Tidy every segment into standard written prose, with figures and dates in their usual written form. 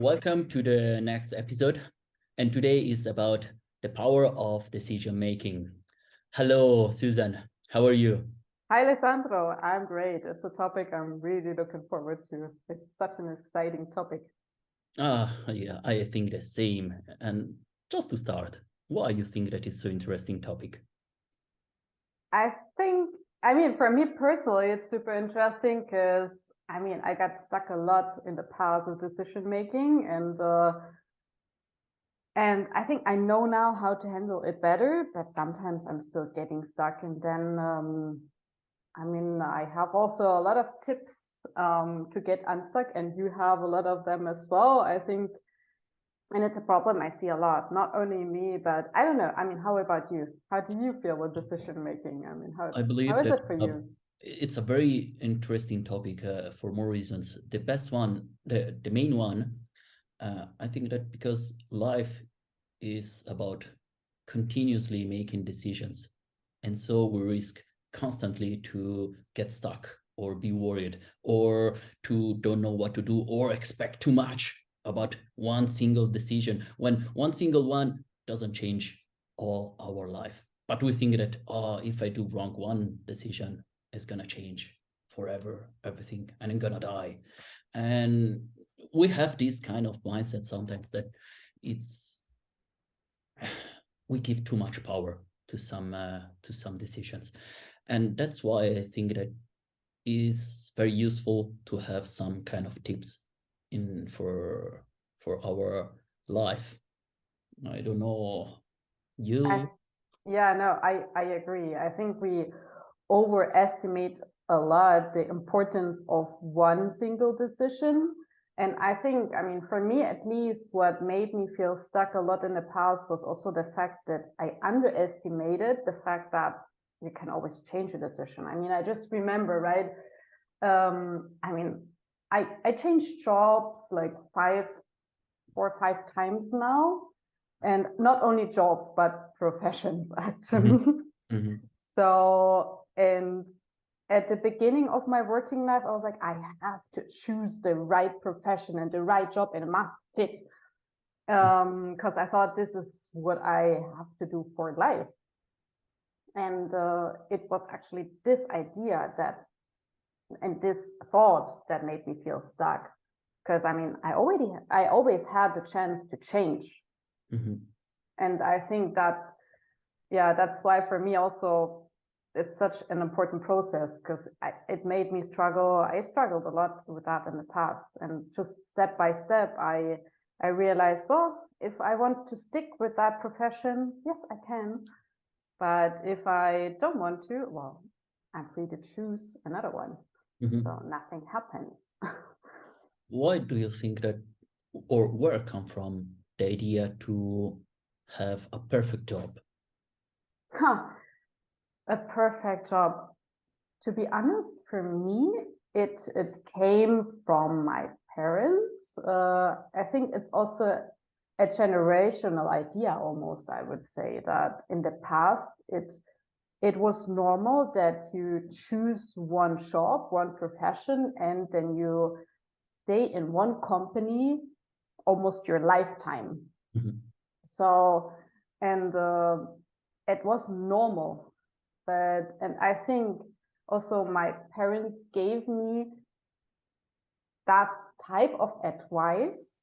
Welcome to the next episode. And today is about the power of decision making. Hello, Susan. How are you? Hi, Alessandro. I'm great. It's a topic I'm really looking forward to. It's such an exciting topic. Yeah, I think the same. And just to start, why you think that is so interesting topic? I think, for me personally, it's super interesting because, I got stuck a lot in the past with decision making, and I think I know now how to handle it better, but sometimes I'm still getting stuck. And then, I have also a lot of tips to get unstuck, and you have a lot of them as well, I think. And it's a problem I see a lot, not only me, but I don't know. How about you? How do you feel with decision making? I How believe is that it for you? it's a very interesting topic for more reasons. The best one, the main one, I think that because life is about continuously making decisions. And so we risk constantly to get stuck or be worried or to don't know what to do or expect too much about one single decision when one single one doesn't change all our life. But we think that, oh, if I do wrong one decision, it's going to change forever, everything, and I'm going to die. And we have this kind of mindset sometimes that it's we give too much power to some decisions, and that's why I think that it's very useful to have some kind of tips in for our life. I don't know, I, you. yeah, no, I agree. I think we overestimate a lot the importance of one single decision. And I think, for me at least, what made me feel stuck a lot in the past was also the fact that I underestimated the fact that you can always change a decision. I just remember, right? I changed jobs like 4 or 5 times now, and not only jobs but professions actually. Mm-hmm. Mm-hmm. So, and at the beginning of my working life, I was like, I have to choose the right profession and the right job, and it must fit. Because I thought this is what I have to do for life. And it was actually this idea that, and this thought that made me feel stuck. Because I always had the chance to change. Mm-hmm. And I think that, yeah, that's why for me also it's such an important process, because it made me struggle. I struggled a lot with that in the past, and just step by step I realized, well, if I want to stick with that profession, yes, I can. But if I don't want to, well, I'm free to choose another one. Mm-hmm. So nothing happens. Why do you think that, or where come from the idea to have a perfect job? Huh, a perfect job. To be honest, for me, it came from my parents. I think it's also a generational idea, almost. I would say that in the past, it was normal that you choose one job, one profession, and then you stay in one company almost your lifetime. Mm-hmm. So, and it was normal. And I think also my parents gave me that type of advice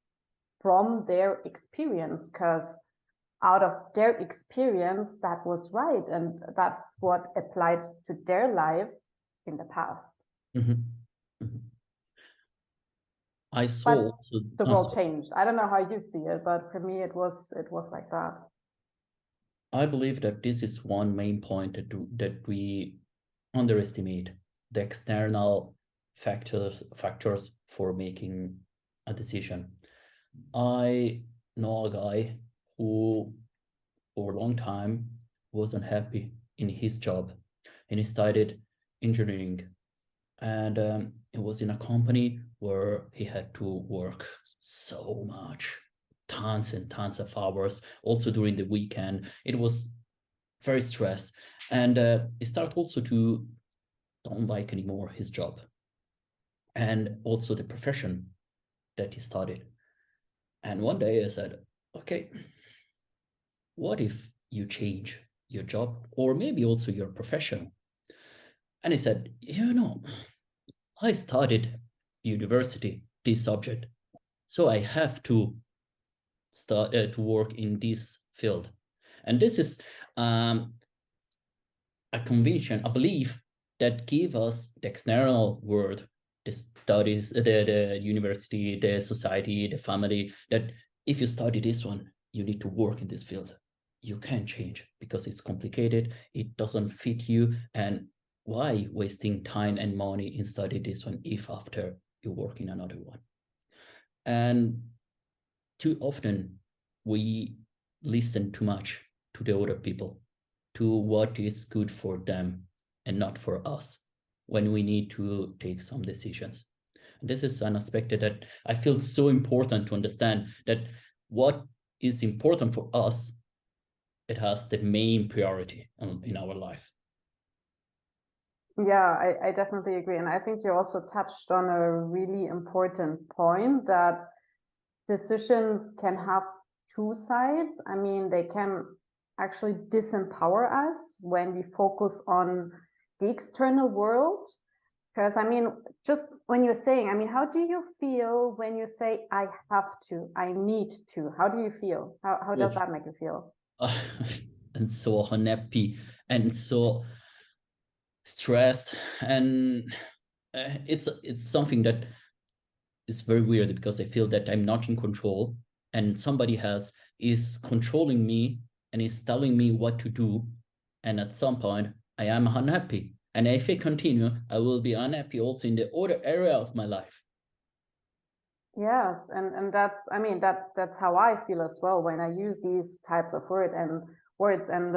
from their experience, because out of their experience, that was right. And that's what applied to their lives in the past. Mm-hmm. Mm-hmm. I saw But also, the world changed. I don't know how you see it, but for me, it was like that. I believe that this is one main point that we underestimate: the external factors for making a decision. I know a guy who for a long time wasn't happy in his job, and he studied engineering, and it was in a company where he had to work so much, tons and tons of hours, also during the weekend. It was very stressed, and he started also to don't like anymore his job and also the profession that he studied. And one day I said, okay, what if you change your job or maybe also your profession? And he said, I studied university, this subject, so I have to start to work in this field. And this is a conviction, a belief that give us the external world, the studies, the university, the society, the family, that if you study this one, you need to work in this field. You can't change because it's complicated, it doesn't fit you, and why wasting time and money in study this one if after you work in another one? And too often we listen too much to the other people, to what is good for them and not for us when we need to take some decisions. And this is an aspect that I feel so important to understand, that what is important for us, it has the main priority in our life. Yeah, I definitely agree. And I think you also touched on a really important point, that decisions can have two sides. I mean, they can actually disempower us when we focus on the external world. Because I mean, just when you're saying, I mean, how do you feel when you say, I have to, I need to? How do you feel? How does that make you feel? And so unhappy and so stressed. And it's something that it's very weird, because I feel that I'm not in control and somebody else is controlling me and is telling me what to do. And at some point, I am unhappy. And if I continue, I will be unhappy also in the other area of my life. Yes, and that's, I mean, that's how I feel as well when I use these types of words. And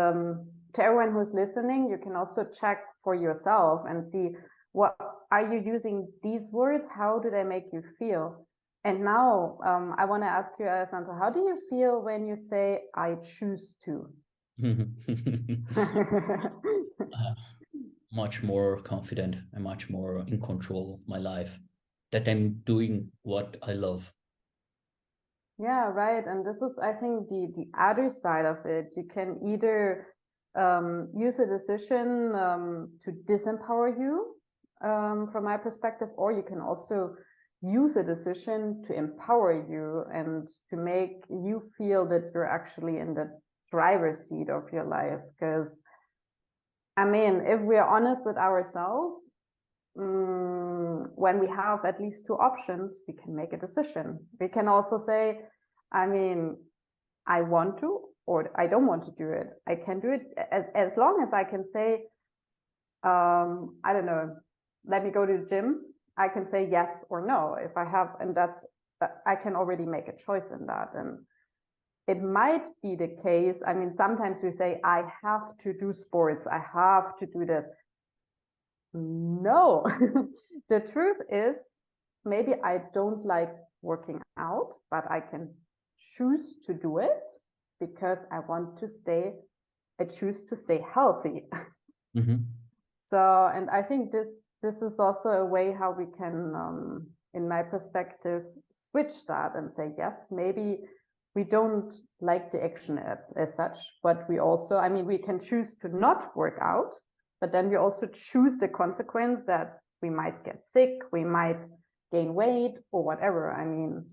to everyone who's listening, you can also check for yourself and see, what are you using these words? How do they make you feel? And now I want to ask you, Alessandro, how do you feel when you say, I choose to? Much more confident and much more in control of my life, that I'm doing what I love. Yeah, right. And this is, I think, the other side of it. You can either use a decision to disempower you, from my perspective, or you can also use a decision to empower you and to make you feel that you're actually in the driver's seat of your life. Because, I mean, if we are honest with ourselves, when we have at least two options, we can make a decision. We can also say, I mean, I want to, or I don't want to do it. I can do it as long as I can say, I don't know, let me go to the gym. I can say yes or no if I have, and I can already make a choice in that. And it might be the case. I mean, sometimes we say, I have to do sports, I have to do this. No, the truth is, maybe I don't like working out, but I can choose to do it because I choose to stay healthy. Mm-hmm. So, and I think this is also a way how we can, in my perspective, switch that and say, yes, maybe we don't like the action as such, but we also, I mean, we can choose to not work out, but then we also choose the consequence that we might get sick, we might gain weight or whatever. I mean,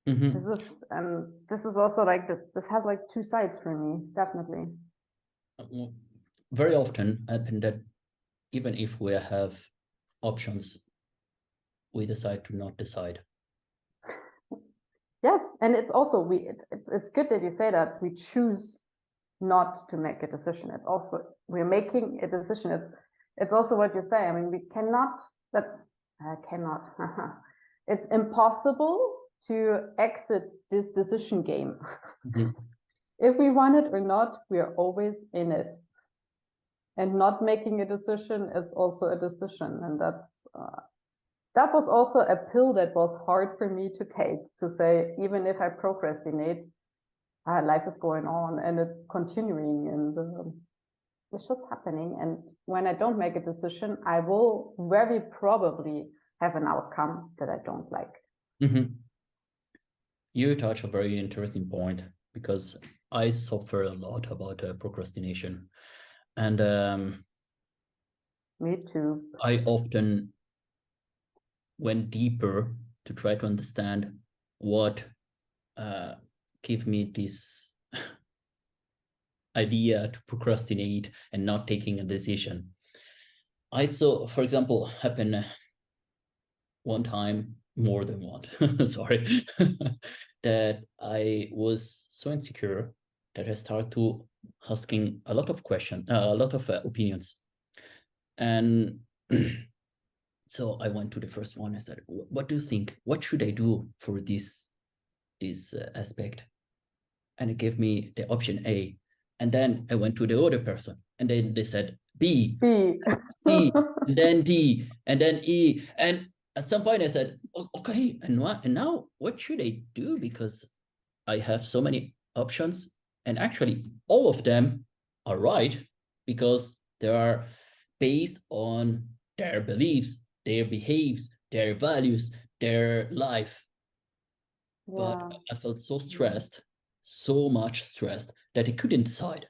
this is also like this has like two sides for me, definitely. Very often happen that even if we have options, we decide to not decide. Yes, and it's also it's good that you say that we choose not to make a decision. It's also, we're making a decision. It's also what you say. I mean, we cannot, cannot, it's impossible to exit this decision game. Mm-hmm. If we want it or not, we are always in it. And not making a decision is also a decision. And that was also a pill that was hard for me to take, to say, even if I procrastinate, life is going on and it's continuing, and it's just happening. And when I don't make a decision, I will very probably have an outcome that I don't like. Mm-hmm. You touch a very interesting point because I suffer a lot about procrastination. And Me too. I often went deeper to try to understand what gave me this idea to procrastinate and not taking a decision. I saw, for example, happen one time, more than one, sorry, that I was so insecure that I started to asking a lot of questions, a lot of opinions. And so I went to the first one. I said, what do you think? What should I do for this aspect? And it gave me the option A. And then I went to the other person, and then they said B, B. C, and then D, and then E. And at some point I said, okay, and what? And now what should I do? Because I have so many options, and actually all of them are right because they are based on their beliefs, their behaves, their values, their life. But Yeah. I felt so stressed, so much stressed that I couldn't decide.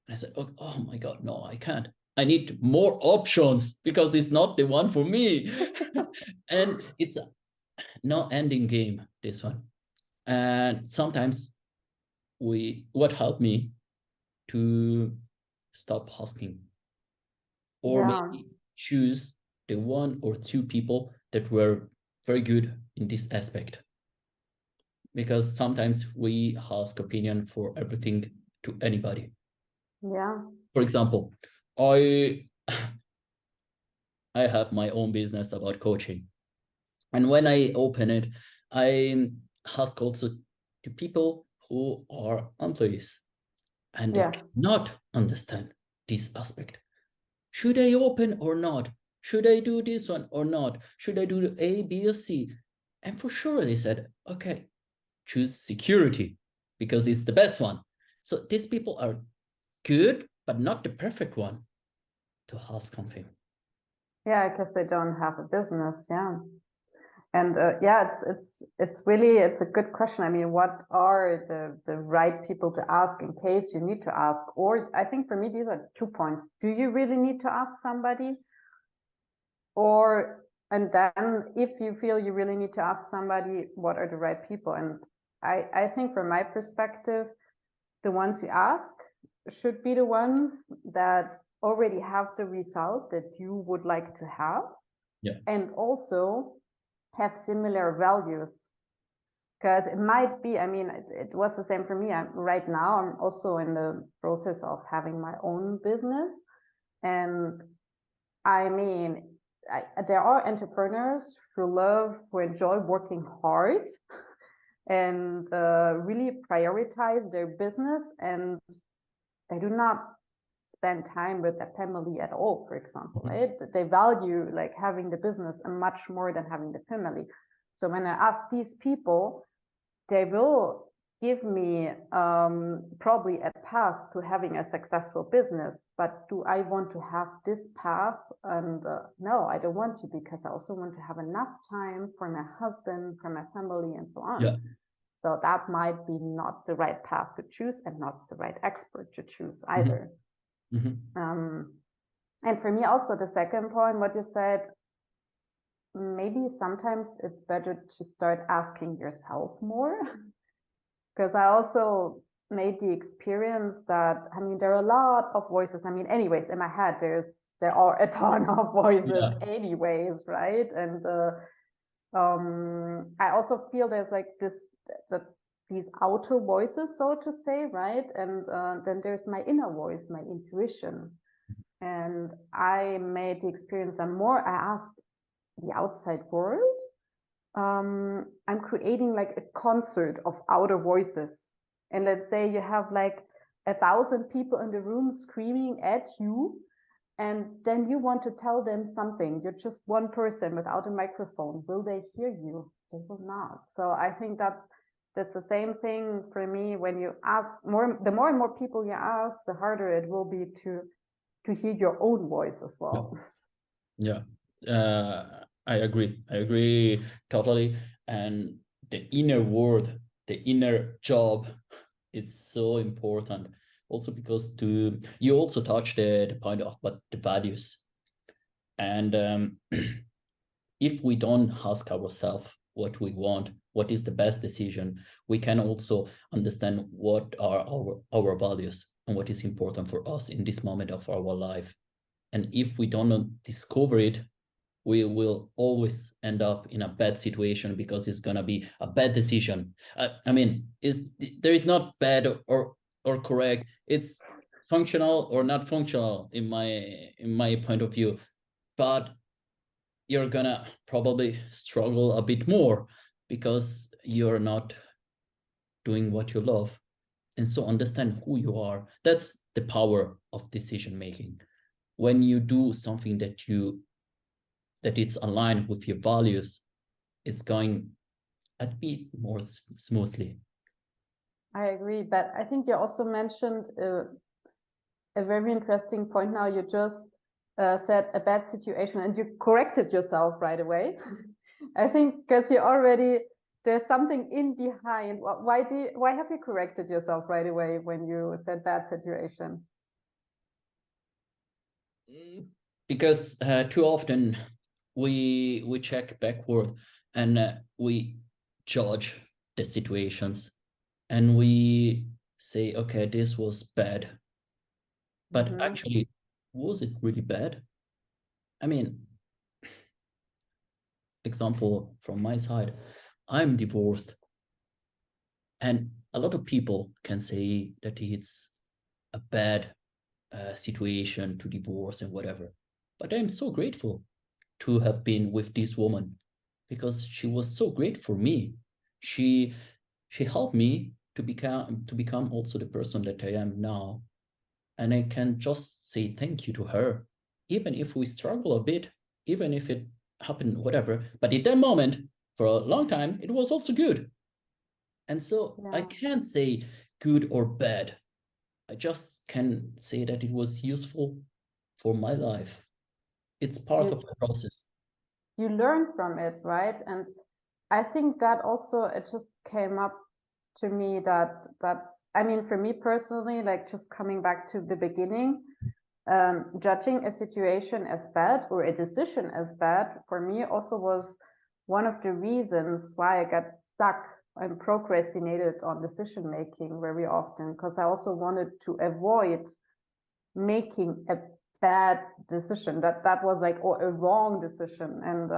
And I said, oh my God, no, I can't. I need more options because it's not the one for me. And it's no ending game, this one. And sometimes what helped me to stop asking or Yeah. maybe choose the one or two people that were very good in this aspect. Because sometimes we ask opinion for everything to anybody. Yeah. For example, I have my own business about coaching. And when I open it, I ask also to people who are employees and they Yes. cannot understand this aspect. Should I open or not? Should I do this one or not? Should I do A, B, or C? And for sure they said, okay, choose security because it's the best one. So these people are good, but not the perfect one to ask something. Yeah, because they don't have a business. Yeah. And yeah, it's really, it's a good question. I mean, what are the right people to ask in case you need to ask? Or I think for me, these are 2 points. Do you really need to ask somebody? Or, and then if you feel you really need to ask somebody, what are the right people? And I think from my perspective, the ones you ask should be the ones that already have the result that you would like to have. Yeah. And also have similar values. Because it might be, I mean, it was the same for me. Right now, I'm also in the process of having my own business. And I mean, there are entrepreneurs who enjoy working hard and really prioritize their business, and they do not spend time with their family at all, for example, right? They value like having the business and much more than having the family. So when I ask these people, they will give me probably a path to having a successful business. But do I want to have this path? And no, I don't want to, because I also want to have enough time for my husband, for my family, and so on. Yeah. So that might be not the right path to choose and not the right expert to choose either. Mm-hmm. And for me also, the second point, what you said, maybe sometimes it's better to start asking yourself more. Because I also made the experience that, I mean, there are a lot of voices. I mean, anyways, in my head, there are a ton of voices anyways, right? And I also feel there's like these outer voices, so to say, right? And then there's my inner voice, my intuition. And I made the experience, and more I asked the outside world. I'm creating like a concert of outer voices. And let's say you have like 1,000 people in the room screaming at you, and then you want to tell them something. You're just one person without a microphone. Will they hear you? They will not. So I think that's the same thing for me. When you ask more, the more and more people you ask, the harder it will be to hear your own voice as well. Yeah. I agree totally. And the inner world the inner job is so important. Also because you also touched the point of but the values. And if we don't ask ourselves what we want, what is the best decision, we can also understand what are our values and what is important for us in this moment of our life. And if we don't discover it, we will always end up in a bad situation because it's going to be a bad decision. I mean, there is not bad or correct. It's functional or not functional in my point of view. But you're gonna probably struggle a bit more because you're not doing what you love. And so understand who you are. That's the power of decision making. When you do something that it's aligned with your values, it's going a bit more smoothly. I agree, but I think you also mentioned a very interesting point now. You just said a bad situation and you corrected yourself right away. I think because you already, there's something in behind. Why have you corrected yourself right away when you said bad situation? Because too often we check backward and we judge the situations and we say, okay, this was bad. But actually, was it really bad? I mean, example from my side, I'm divorced. And a lot of people can say that it's a bad situation to divorce and whatever. But I'm so grateful to have been with this woman because she was so great for me. She helped me to become also the person that I am now. And I can just say thank you to her, even if we struggle a bit, even if it happened, whatever. But in that moment, for a long time, it was also good. And so I can't say good or bad. I just can say that it was useful for my life. It's part of the process. You learn from it, right? And I think that also, it just came up to me that's, I mean, for me personally, like just coming back to the beginning, judging a situation as bad or a decision as bad, for me also was one of the reasons why I got stuck and procrastinated on decision making very often, because I also wanted to avoid making a bad decision that was like, or a wrong decision. And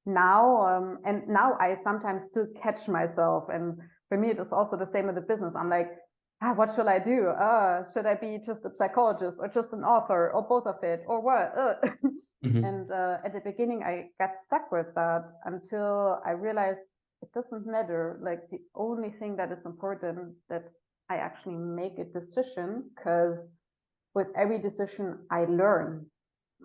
now I sometimes still catch myself, and for me it is also the same in the business. I'm like, what should I do? Should I be just a psychologist or just an author or both of it or what? And at the beginning I got stuck with that until I realized it doesn't matter. Like, the only thing that is important, that I actually make a decision, because with every decision I learn.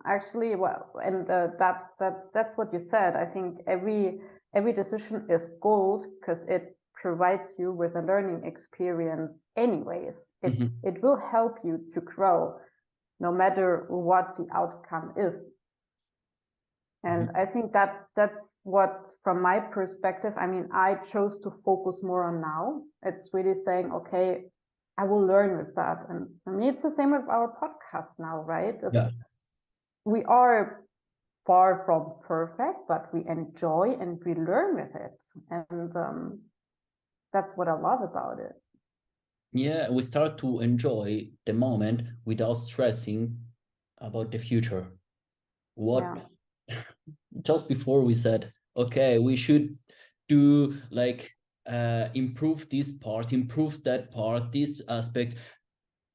Actually, well, and that's what you said. I think every decision is gold because it provides you with a learning experience anyways. It will help you to grow no matter what the outcome is. And I think that's what, from my perspective, I mean, I chose to focus more on now. It's really saying, okay, I will learn with that. And for me, it's the same with our podcast now, right? We are far from perfect, but we enjoy and we learn with it. And that's what I love about it. Yeah, we start to enjoy the moment without stressing about the future. Just before we said, okay, we should do like improve this part, improve that part, this aspect.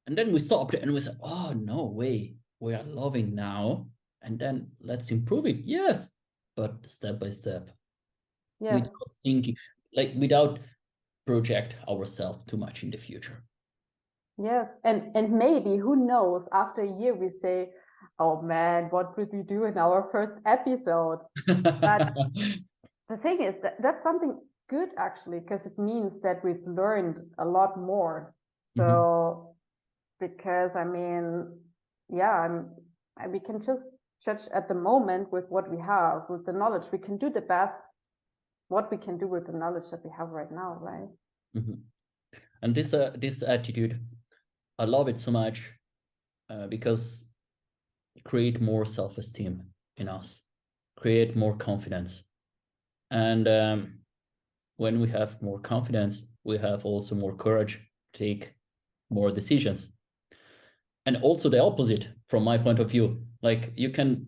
And then we stopped and we said, oh, no way, we are loving now. And then let's improve it. Yes, but step by step. Yes. Without thinking, like without project ourselves too much in the future. Yes, and maybe, who knows, after a year we say, oh man, what did we do in our first episode? But the thing is that that's something good, actually, because it means that we've learned a lot more. So because I mean, yeah, we can just judge at the moment with what we have, with the knowledge. We can do the best what we can do with the knowledge that we have right now, right? Mm-hmm. And this attitude, I love it so much because it create more self-esteem in us, create more confidence. And when we have more confidence, we have also more courage to take more decisions. And also the opposite from my point of view, like you can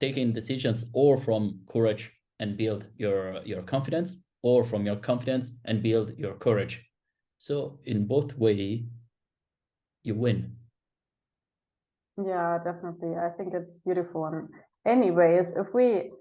take in decisions or from courage and build your confidence, or from your confidence and build your courage. So in both way, you win. Yeah, definitely. I think it's beautiful. And anyways, if we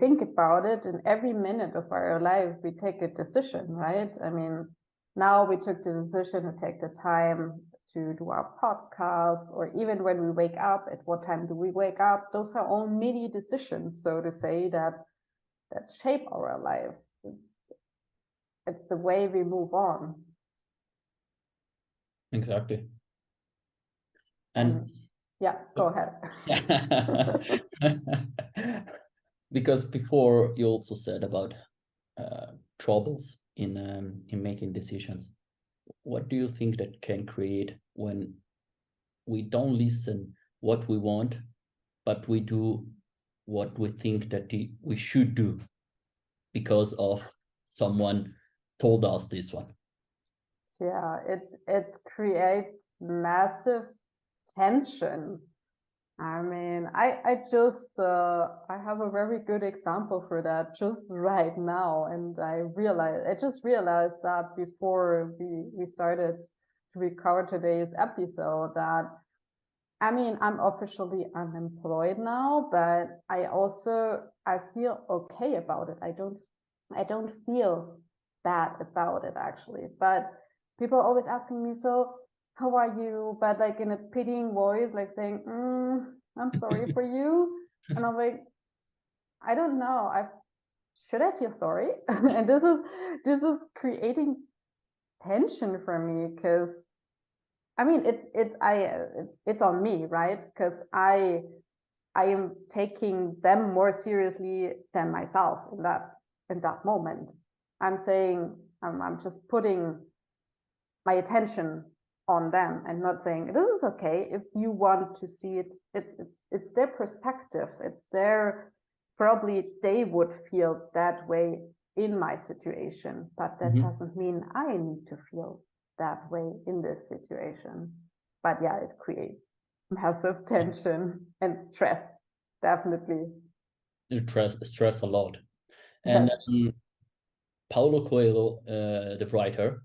think about it, in every minute of our life, we take a decision, right? I mean, now we took the decision to take the time to do our podcast, or even when we wake up, at what time do we wake up? Those are all mini decisions, so to say, that shape our life. It's the way we move on. Exactly. And yeah, go ahead. Because before you also said about troubles in making decisions. What do you think that can create when we don't listen what we want, but we do what we think that we should do because of someone told us this one? Yeah, it creates massive tension. I mean, I just I have a very good example for that just right now, and I just realized that before we started to record today's episode, that I mean, I'm officially unemployed now, but I feel okay about it. I don't feel bad about it actually. But people are always asking me, so how are you? But like in a pitying voice, like saying, I'm sorry for you. And I'm like, I don't know. Should I feel sorry? And this is creating tension for me, because I mean, it's on me, right? Because I am taking them more seriously than myself in that moment. I'm saying I'm just putting my attention on them and not saying this is okay if you want to see it. It's their perspective. It's their, probably they would feel that way in my situation, but that doesn't mean I need to feel that way in this situation. But yeah, it creates massive tension and stress, definitely. Stress a lot. And Yes. Paulo Coelho, the writer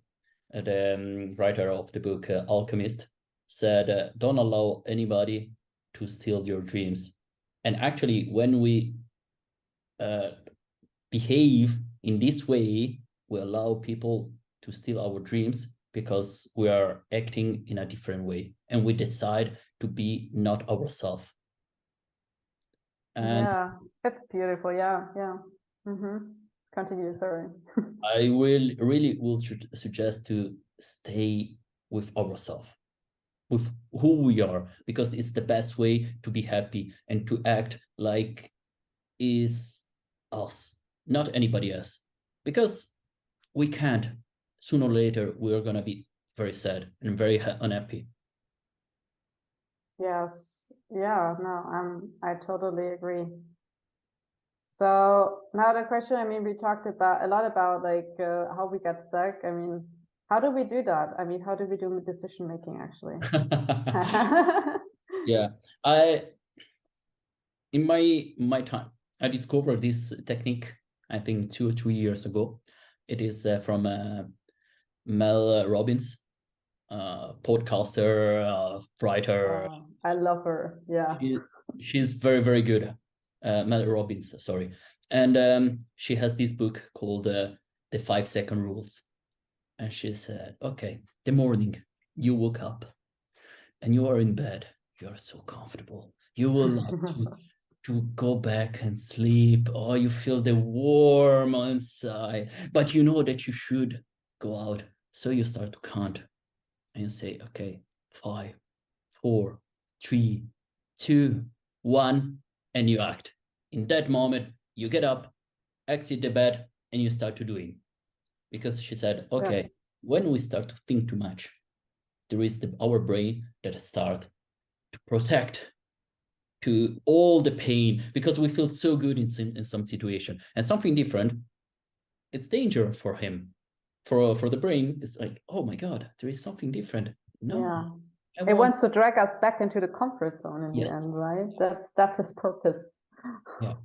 of the book Alchemist, said, don't allow anybody to steal your dreams. And actually, when we behave in this way, we allow people to steal our dreams because we are acting in a different way and we decide to be not ourselves. And yeah, that's beautiful. Yeah, yeah. Continue, sorry. I will really will suggest to stay with ourselves, with who we are, because it's the best way to be happy and to act like is us, not anybody else. Because we can't. Sooner or later, we're gonna be very sad and very unhappy. Yes. Yeah, no, I totally agree. So now the question, I mean, we talked about a lot about like how we got stuck. I mean, how do we do that? I mean, how do we do decision making actually? Yeah, in my time, I discovered this technique. I think 2 or 3 years ago. It is from Mel Robbins, podcaster, writer. I love her. Yeah. She's very, very good. Mel Robbins, sorry. And she has this book called The 5-Second Rules. And she said, okay, the morning you woke up and you are in bed, you are so comfortable. You will like to go back and sleep. Oh, you feel the warm inside, but you know that you should go out. So you start to count and say, okay, 5, 4, 3, 2, 1, and you act. In that moment, you get up exit the bed and you start to doing. Because she said, okay, when we start to think too much, there is our brain that start to protect to all the pain because we feel so good in some situation, and something different, it's danger for him. For the brain, it's like, oh my God, there is something different. No, it wants to drag us back into the comfort zone in the Yes. end, right? That's his purpose. Yeah.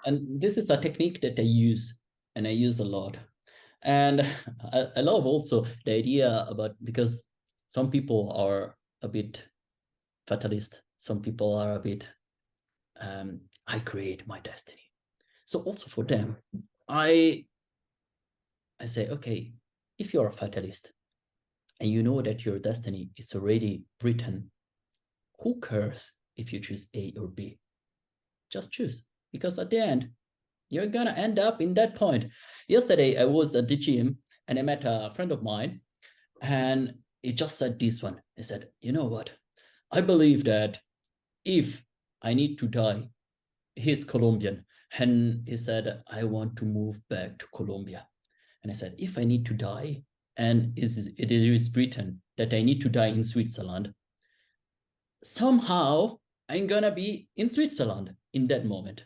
And this is a technique that I use, and I use a lot. And I love also the idea about, because some people are a bit fatalist, some people are a bit I create my destiny. So also for them, I say, okay, if you're a fatalist and you know that your destiny is already written, who cares if you choose A or B? Just choose, because at the end, you're gonna end up in that point. Yesterday, I was at the gym and I met a friend of mine, and he just said this one. He said, you know what? I believe that if I need to die, he's Colombian, and he said, I want to move back to Colombia. And I said, if I need to die, and it is written that I need to die in Switzerland, somehow I'm gonna be in Switzerland in that moment.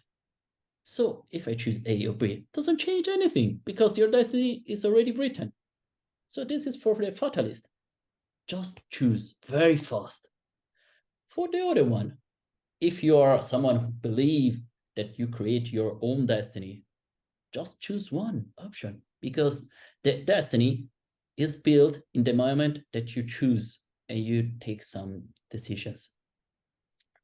So if I choose A or B, it doesn't change anything because your destiny is already written. So this is for the fatalist. Just choose very fast. For the other one, if you are someone who believes that you create your own destiny, just choose one option, because the destiny is built in the moment that you choose and you take some decisions.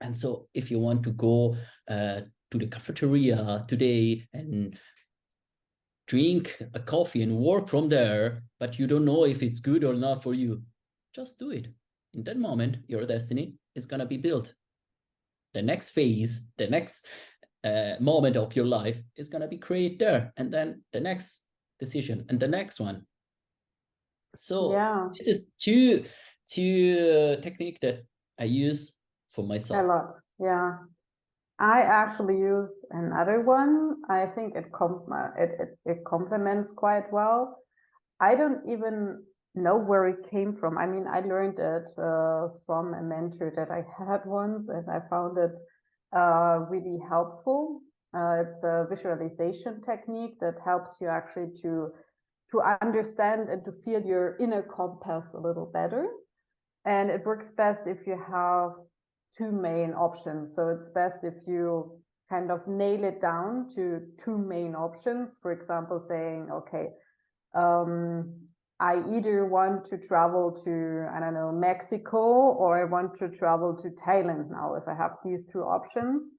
And so if you want to go to the cafeteria today and drink a coffee and work from there, but you don't know if it's good or not for you, just do it. In that moment, your destiny is going to be built. The next phase, the next moment of your life is going to be created there. And then the next decision and the next one. So it is two technique that I use for myself. A lot, yeah. I actually use another one. I think it complements quite well. I don't even know where it came from. I mean, I learned it from a mentor that I had once, and I found it really helpful. It's a visualization technique that helps you actually to understand and to feel your inner compass a little better. And it works best if you have two main options. So it's best if you kind of nail it down to two main options. For example, saying, okay, I either want to travel to, I don't know, Mexico, or I want to travel to Thailand now, if I have these two options,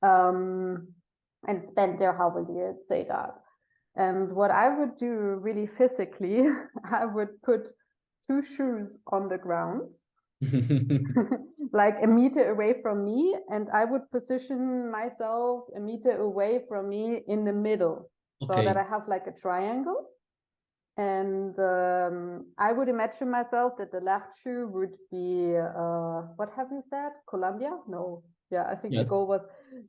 and spend there half a year, say that. And what I would do really physically, I would put two shoes on the ground, like a meter away from me, and I would position myself a meter away from me in the middle, so that I have like a triangle. And I would imagine myself that the left shoe would be, what have you said? Colombia? No. Yeah, I think the goal was,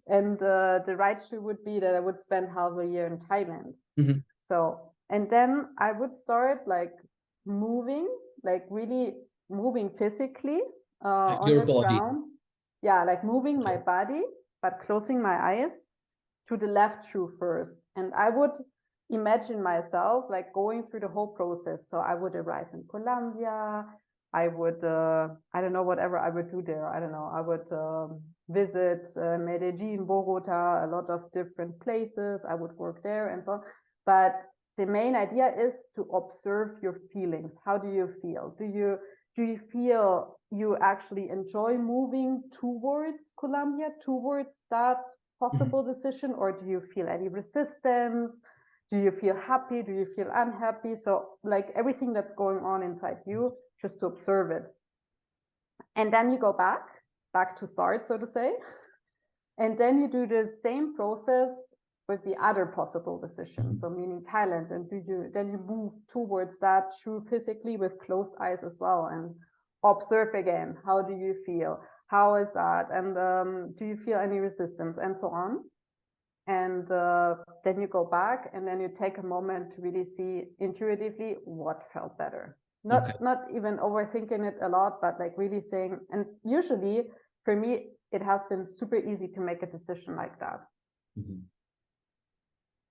and the right shoe would be that I would spend half a year in Thailand. So, and then I would start like moving, like really moving physically on the ground. Yeah, like moving my body, but closing my eyes to the left shoe first. And I would imagine myself like going through the whole process. So I would arrive in Colombia. I would, I don't know, whatever I would do there. I don't know. I would visit Medellin, Bogota, a lot of different places. I would work there and so on. But the main idea is to observe your feelings. How do you feel? Do you feel you actually enjoy moving towards Colombia, towards that possible decision, or do you feel any resistance? Do you feel happy? Do you feel unhappy? So like everything that's going on inside you, just to observe it. And then you go back to start, so to say. And then you do the same process with the other possible decision. So meaning Thailand, and then you move towards that shoe physically with closed eyes as well, and observe again. How do you feel? How is that? And do you feel any resistance, and so on? and then you go back and then you take a moment to really see intuitively what felt better. Not even overthinking it a lot, but like really saying, and usually for me, it has been super easy to make a decision like that.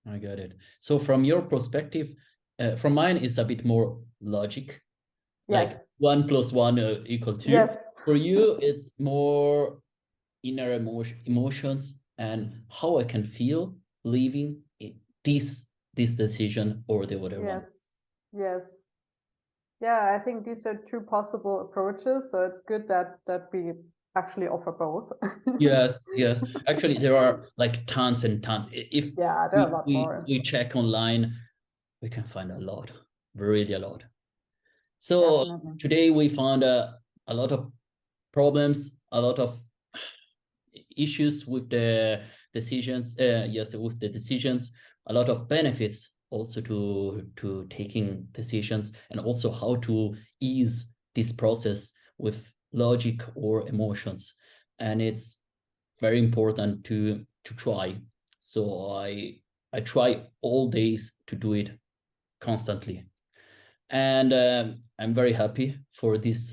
I got it. So from your perspective, from mine is a bit more logic, like 1 + 1 = 2. Yes. For you, it's more inner emotions and how I can feel leaving this decision or the other one. Yes. Yeah, I think these are two possible approaches. So it's good that we actually offer both. Yes. Actually, there are like tons and tons. If there are a lot more. We check online, we can find a lot, really a lot. So definitely. Today we found a lot of problems, a lot of issues with the decisions. With the decisions, a lot of benefits also to taking decisions, and also how to ease this process with logic or emotions. And it's very important to try. So I try all days to do it constantly. And I'm very happy for this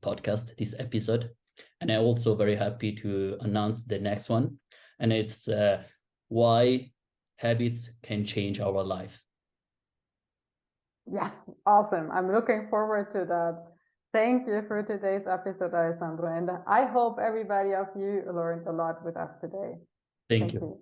podcast, this episode. And I'm also very happy to announce the next one. And it's why habits can change our life. Yes, awesome. I'm looking forward to that. Thank you for today's episode, Alessandro. And I hope everybody of you learned a lot with us today. Thank you.